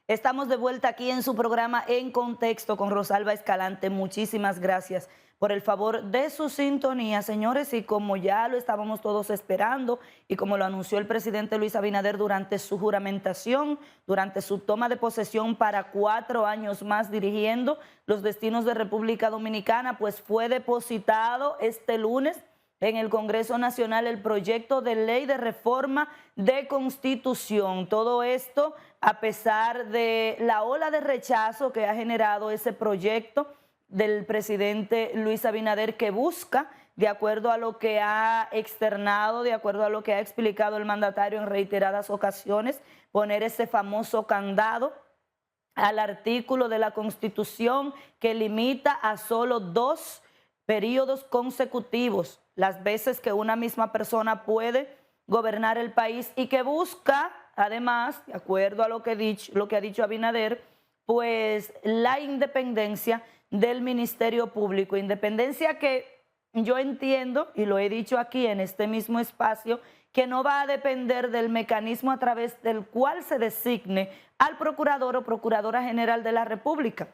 Estamos de vuelta aquí en su programa En Contexto con Rosalba Escalante. Muchísimas gracias por el favor de su sintonía, señores, y como ya lo estábamos todos esperando y como lo anunció el presidente Luis Abinader durante su juramentación, durante su toma de posesión para 4 años más dirigiendo los destinos de República Dominicana, pues fue depositado este lunes en el Congreso Nacional el proyecto de ley de reforma de Constitución. Todo esto a pesar de la ola de rechazo que ha generado ese proyecto del presidente Luis Abinader, que busca, de acuerdo a lo que ha externado, de acuerdo a lo que ha explicado el mandatario en reiteradas ocasiones, poner ese famoso candado al artículo de la Constitución que limita a solo 2 periodos consecutivos las veces que una misma persona puede gobernar el país, y que busca, además, de acuerdo a lo que ha dicho Abinader, pues la independencia del Ministerio Público, independencia que yo entiendo, y lo he dicho aquí en este mismo espacio, que no va a depender del mecanismo a través del cual se designe al procurador o procuradora general de la República,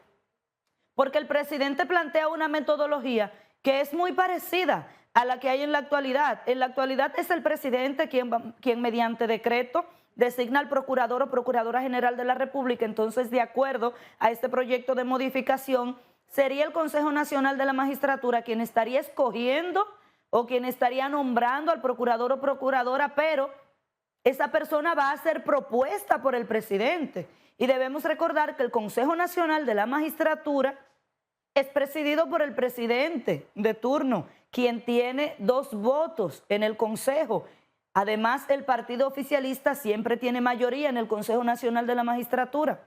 porque el presidente plantea una metodología que es muy parecida a la que hay en la actualidad. En la actualidad es el presidente quien mediante decreto designa al procurador o procuradora general de la República. Entonces, de acuerdo a este proyecto de modificación, sería el Consejo Nacional de la Magistratura quien estaría escogiendo o quien estaría nombrando al procurador o procuradora, pero esa persona va a ser propuesta por el presidente. Y debemos recordar que el Consejo Nacional de la Magistratura es presidido por el presidente de turno, quien tiene 2 votos en el Consejo. Además, el partido oficialista siempre tiene mayoría en el Consejo Nacional de la Magistratura.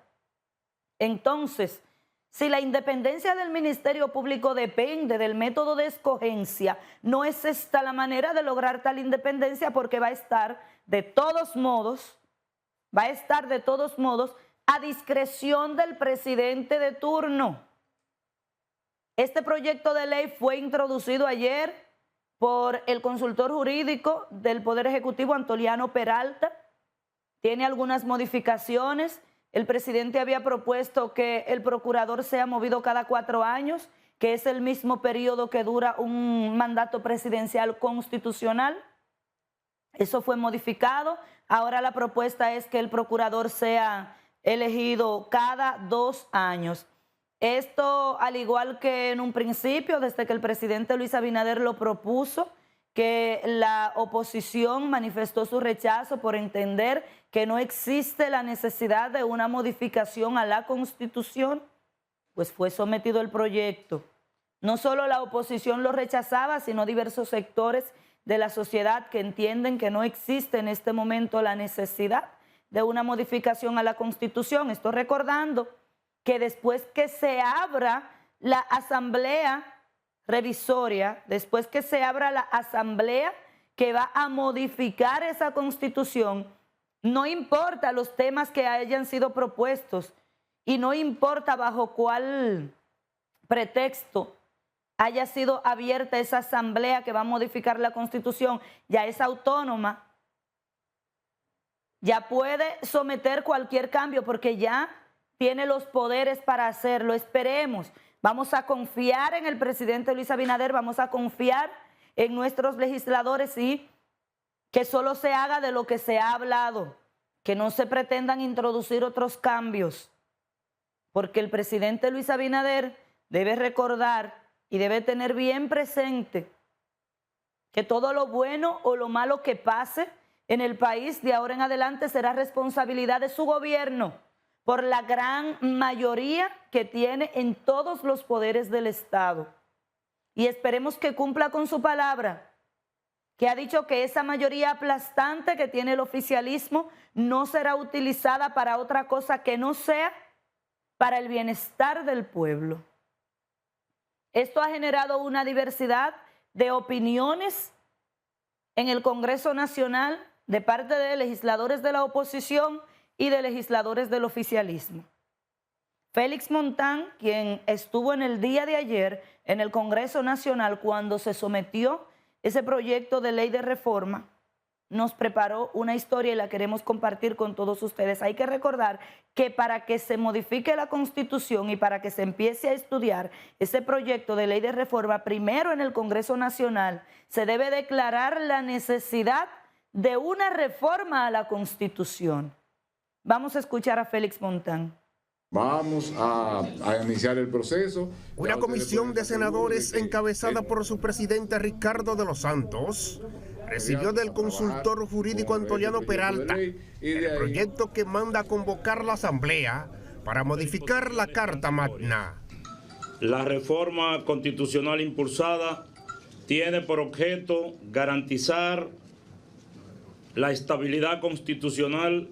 Entonces, si la independencia del Ministerio Público depende del método de escogencia, no es esta la manera de lograr tal independencia, porque va a estar de todos modos a discreción del presidente de turno. Este proyecto de ley fue introducido ayer por el consultor jurídico del Poder Ejecutivo, Antoliano Peralta. Tiene algunas modificaciones. El presidente había propuesto que el procurador sea movido cada 4 años, que es el mismo periodo que dura un mandato presidencial constitucional. Eso fue modificado. Ahora la propuesta es que el procurador sea elegido cada 2 años. Esto, al igual que en un principio, desde que el presidente Luis Abinader lo propuso, que la oposición manifestó su rechazo por entender que no existe la necesidad de una modificación a la Constitución, pues fue sometido el proyecto. No solo la oposición lo rechazaba, sino diversos sectores de la sociedad que entienden que no existe en este momento la necesidad de una modificación a la Constitución. Estoy recordando que después que se abra la asamblea revisoria, después que se abra la asamblea que va a modificar esa Constitución, no importa los temas que hayan sido propuestos y no importa bajo cuál pretexto haya sido abierta esa asamblea que va a modificar la Constitución, ya es autónoma, ya puede someter cualquier cambio porque ya tiene los poderes para hacerlo. Esperemos, vamos a confiar en el presidente Luis Abinader, vamos a confiar en nuestros legisladores y que solo se haga de lo que se ha hablado, que no se pretendan introducir otros cambios, porque el presidente Luis Abinader debe recordar y debe tener bien presente que todo lo bueno o lo malo que pase en el país de ahora en adelante será responsabilidad de su gobierno, por la gran mayoría que tiene en todos los poderes del Estado. Y esperemos que cumpla con su palabra, que ha dicho que esa mayoría aplastante que tiene el oficialismo no será utilizada para otra cosa que no sea para el bienestar del pueblo. Esto ha generado una diversidad de opiniones en el Congreso Nacional de parte de legisladores de la oposición y de legisladores del oficialismo. Félix Montán, quien estuvo en el día de ayer en el Congreso Nacional cuando se sometió ese proyecto de ley de reforma, nos preparó una historia y la queremos compartir con todos ustedes. Hay que recordar que para que se modifique la Constitución y para que se empiece a estudiar ese proyecto de ley de reforma, primero en el Congreso Nacional se debe declarar la necesidad de una reforma a la Constitución. Vamos a escuchar a Félix Montán. Vamos a iniciar el proceso. Una comisión de senadores encabezada por su presidente Ricardo de los Santos recibió del consultor jurídico Antoliano Peralta el proyecto que manda a convocar la Asamblea para modificar la Carta Magna. La reforma constitucional impulsada tiene por objeto garantizar la estabilidad constitucional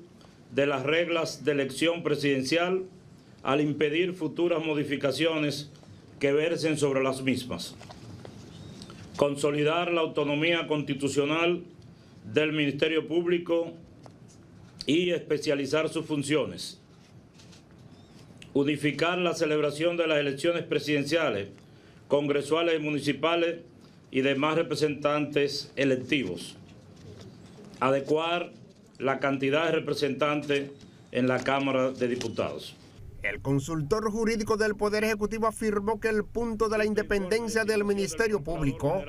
de las reglas de elección presidencial al impedir futuras modificaciones que versen sobre las mismas. Consolidar la autonomía constitucional del Ministerio Público y especializar sus funciones. Unificar la celebración de las elecciones presidenciales, congresuales y municipales y demás representantes electivos. Adecuar la cantidad de representantes en la Cámara de Diputados. El consultor jurídico del Poder Ejecutivo afirmó que el punto de la independencia del Ministerio Público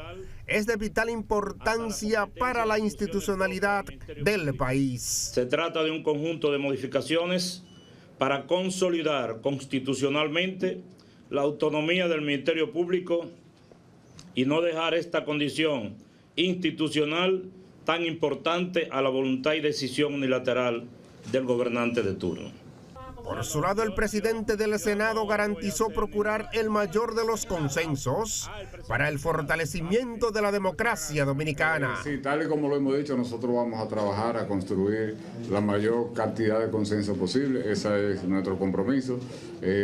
es de vital importancia para la institucionalidad del país. Se trata de un conjunto de modificaciones para consolidar constitucionalmente la autonomía del Ministerio Público y no dejar esta condición institucional tan importante a la voluntad y decisión unilateral del gobernante de turno. Por su lado, el presidente del Senado garantizó procurar el mayor de los consensos para el fortalecimiento de la democracia dominicana. Sí, tal y como lo hemos dicho, nosotros vamos a trabajar a construir la mayor cantidad de consenso posible. Ese es nuestro compromiso.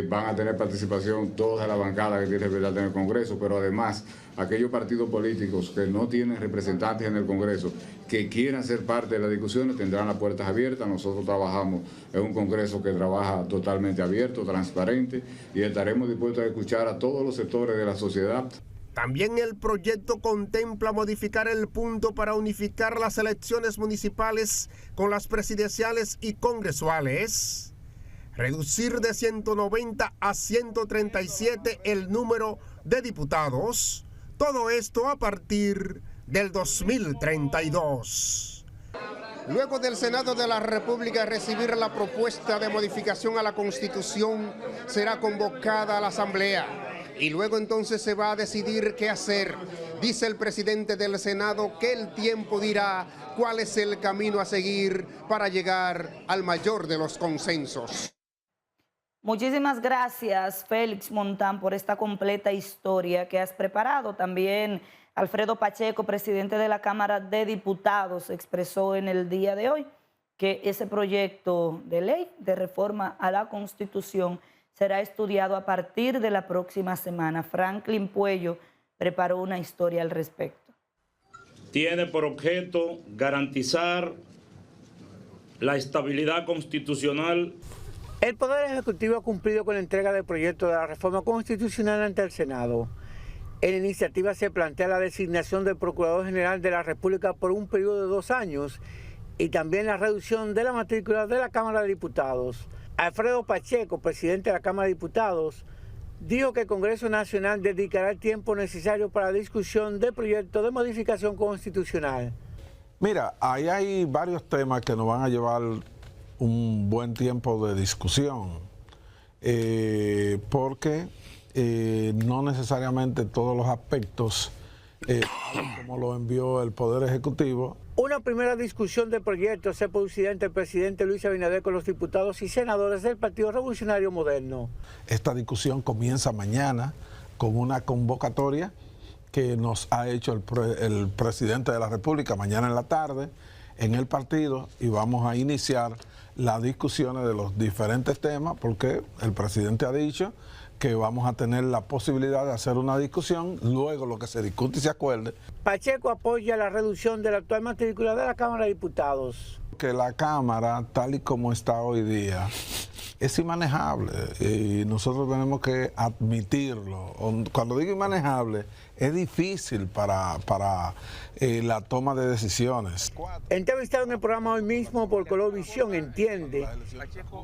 Van a tener participación todas las bancadas que tiene verdad en el Congreso, pero además aquellos partidos políticos que no tienen representantes en el Congreso que quieran ser parte de las discusiones tendrán las puertas abiertas. Nosotros trabajamos en un Congreso que trabaja totalmente abierto, transparente, y estaremos dispuestos a escuchar a todos los sectores de la sociedad. También el proyecto contempla modificar el punto para unificar las elecciones municipales con las presidenciales y congresuales, reducir de 190 a 137 el número de diputados, todo esto a partir del 2032. Luego del Senado de la República recibir la propuesta de modificación a la Constitución, será convocada a la Asamblea y luego entonces se va a decidir qué hacer. Dice el presidente del Senado que el tiempo dirá cuál es el camino a seguir para llegar al mayor de los consensos. Muchísimas gracias, Félix Montán, por esta completa historia que has preparado. También Alfredo Pacheco, presidente de la Cámara de Diputados, expresó en el día de hoy que ese proyecto de ley de reforma a la Constitución será estudiado a partir de la próxima semana. Franklin Puello preparó una historia al respecto. Tiene por objeto garantizar la estabilidad constitucional. El Poder Ejecutivo ha cumplido con la entrega del proyecto de la reforma constitucional ante el Senado. En la iniciativa se plantea la designación del Procurador General de la República por un periodo de 2 años y también la reducción de la matrícula de la Cámara de Diputados. Alfredo Pacheco, presidente de la Cámara de Diputados, dijo que el Congreso Nacional dedicará el tiempo necesario para la discusión del proyecto de modificación constitucional. Mira, ahí hay varios temas que nos van a llevar un buen tiempo de discusión, porque no necesariamente todos los aspectos, como lo envió el Poder Ejecutivo. Una primera discusión del proyecto se producirá entre el presidente Luis Abinader con los diputados y senadores del Partido Revolucionario Moderno. Esta discusión comienza mañana con una convocatoria que nos ha hecho el presidente de la República mañana en la tarde en el partido, y vamos a iniciar las discusiones de los diferentes temas porque el presidente ha dicho que vamos a tener la posibilidad de hacer una discusión, luego lo que se discute y se acuerde. Pacheco apoya la reducción de la actual matrícula de la Cámara de Diputados. Que la Cámara, tal y como está hoy día, es inmanejable y nosotros tenemos que admitirlo. Cuando digo inmanejable, es difícil para la toma de decisiones. Entrevistado en el programa hoy mismo por Colovisión, entiende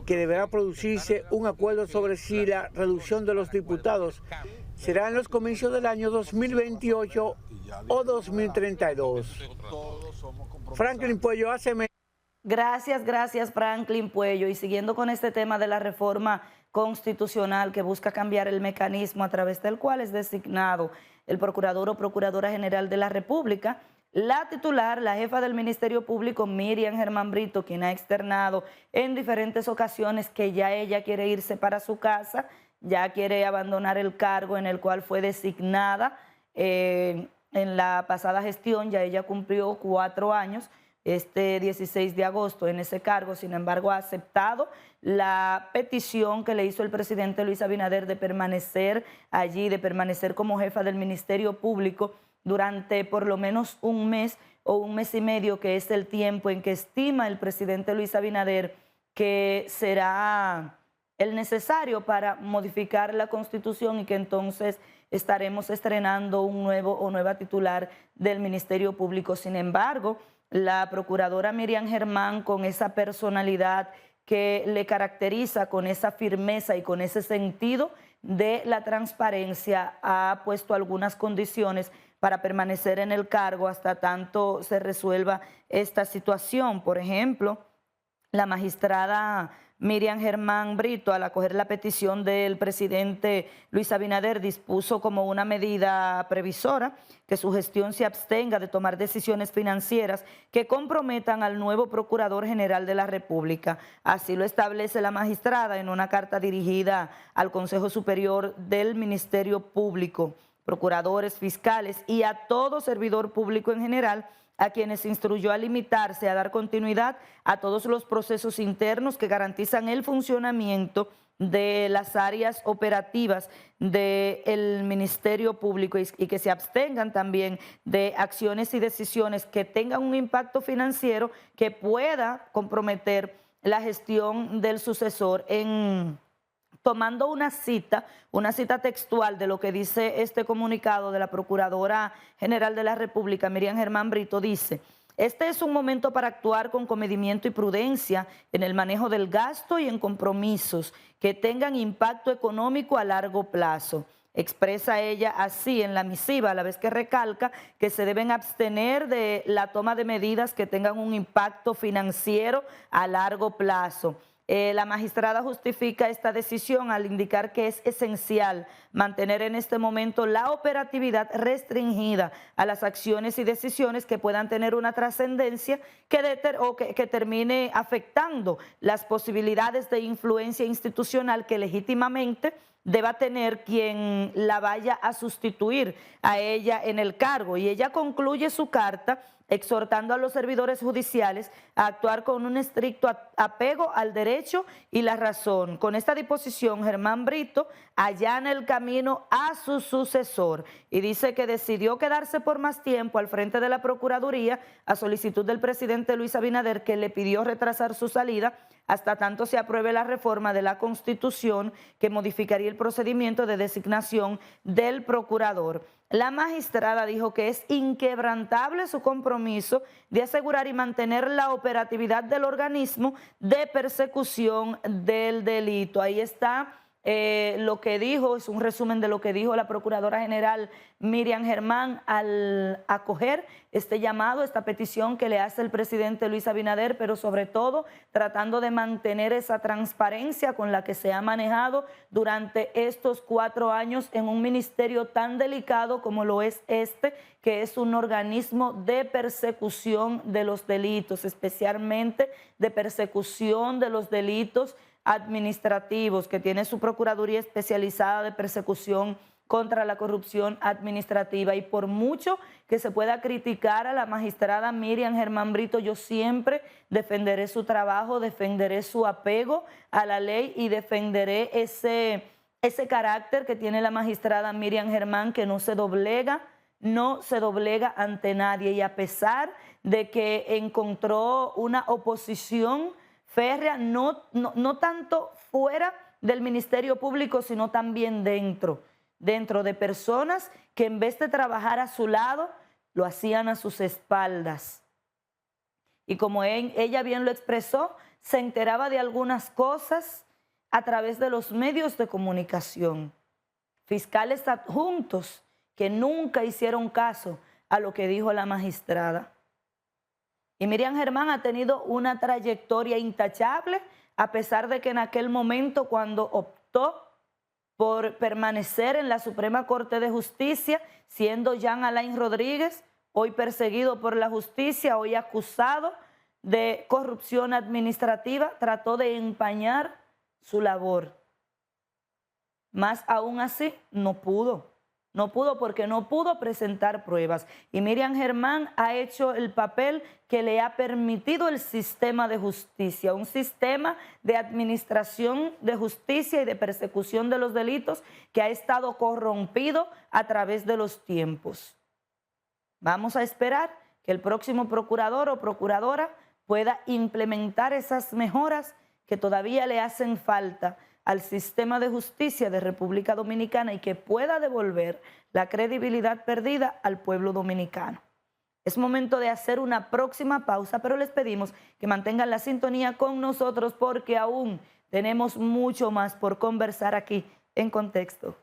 que deberá producirse un acuerdo sobre si la reducción de los diputados será en los comicios del año 2028 o 2032. Franklin Puello, ACM. Gracias Franklin Puello. Y siguiendo con este tema de la reforma constitucional que busca cambiar el mecanismo a través del cual es designado el procurador o procuradora general de la República, la titular, la jefa del Ministerio Público, Miriam Germán Brito, quien ha externado en diferentes ocasiones que ya ella quiere irse para su casa, ya quiere abandonar el cargo en el cual fue designada en la pasada gestión. Ya ella cumplió 4 años este 16 de agosto en ese cargo. Sin embargo, ha aceptado la petición que le hizo el presidente Luis Abinader de permanecer allí, de permanecer como jefa del Ministerio Público durante por lo menos un mes o un mes y medio, que es el tiempo en que estima el presidente Luis Abinader que será el necesario para modificar la Constitución, y que entonces estaremos estrenando un nuevo o nueva titular del Ministerio Público. Sin embargo, la procuradora Miriam Germán, con esa personalidad que le caracteriza, con esa firmeza y con ese sentido de la transparencia, ha puesto algunas condiciones para permanecer en el cargo hasta tanto se resuelva esta situación. Por ejemplo, la magistrada Miriam Germán Brito, al acoger la petición del presidente Luis Abinader, dispuso como una medida previsora que su gestión se abstenga de tomar decisiones financieras que comprometan al nuevo Procurador General de la República. Así lo establece la magistrada en una carta dirigida al Consejo Superior del Ministerio Público, procuradores, fiscales y a todo servidor público en general, a quienes instruyó a limitarse a dar continuidad a todos los procesos internos que garantizan el funcionamiento de las áreas operativas del Ministerio Público y que se abstengan también de acciones y decisiones que tengan un impacto financiero que pueda comprometer la gestión del sucesor. Tomando una cita textual de lo que dice este comunicado de la Procuradora General de la República, Miriam Germán Brito, dice: este es un momento para actuar con comedimiento y prudencia en el manejo del gasto y en compromisos que tengan impacto económico a largo plazo. Expresa ella así en la misiva, a la vez que recalca que se deben abstener de la toma de medidas que tengan un impacto financiero a largo plazo. La magistrada justifica esta decisión al indicar que es esencial mantener en este momento la operatividad restringida a las acciones y decisiones que puedan tener una trascendencia que termine afectando las posibilidades de influencia institucional que legítimamente deba tener quien la vaya a sustituir a ella en el cargo. Y ella concluye su carta exhortando a los servidores judiciales a actuar con un estricto apego al derecho y la razón. Con esta disposición, Germán Brito allana el camino a su sucesor y dice que decidió quedarse por más tiempo al frente de la Procuraduría a solicitud del presidente Luis Abinader, que le pidió retrasar su salida hasta tanto se apruebe la reforma de la Constitución que modificaría el procedimiento de designación del procurador. La magistrada dijo que es inquebrantable su compromiso de asegurar y mantener la operatividad del organismo de persecución del delito. Ahí está lo que dijo, es un resumen de lo que dijo la Procuradora General Miriam Germán al acoger este llamado, esta petición que le hace el presidente Luis Abinader, pero sobre todo tratando de mantener esa transparencia con la que se ha manejado durante estos 4 años en un ministerio tan delicado como lo es este, que es un organismo de persecución de los delitos, especialmente de persecución de los delitos administrativos, que tiene su Procuraduría especializada de persecución contra la corrupción administrativa. Y por mucho que se pueda criticar a la magistrada Miriam Germán Brito, yo siempre defenderé su trabajo, defenderé su apego a la ley y defenderé ese carácter que tiene la magistrada Miriam Germán, que no se doblega ante nadie. Y a pesar de que encontró una oposición férrea, no tanto fuera del Ministerio Público, sino también dentro de personas que en vez de trabajar a su lado, lo hacían a sus espaldas. Y como ella bien lo expresó, se enteraba de algunas cosas a través de los medios de comunicación. Fiscales adjuntos que nunca hicieron caso a lo que dijo la magistrada. Y Miriam Germán ha tenido una trayectoria intachable, a pesar de que en aquel momento, cuando optó por permanecer en la Suprema Corte de Justicia, siendo Jean Alain Rodríguez, hoy perseguido por la justicia, hoy acusado de corrupción administrativa, trató de empañar su labor. Más aún así, no pudo porque no pudo presentar pruebas. Y Miriam Germán ha hecho el papel que le ha permitido el sistema de justicia, un sistema de administración de justicia y de persecución de los delitos que ha estado corrompido a través de los tiempos. Vamos a esperar que el próximo procurador o procuradora pueda implementar esas mejoras que todavía le hacen falta al sistema de justicia de República Dominicana y que pueda devolver la credibilidad perdida al pueblo dominicano. Es momento de hacer una próxima pausa, pero les pedimos que mantengan la sintonía con nosotros porque aún tenemos mucho más por conversar aquí en Contexto.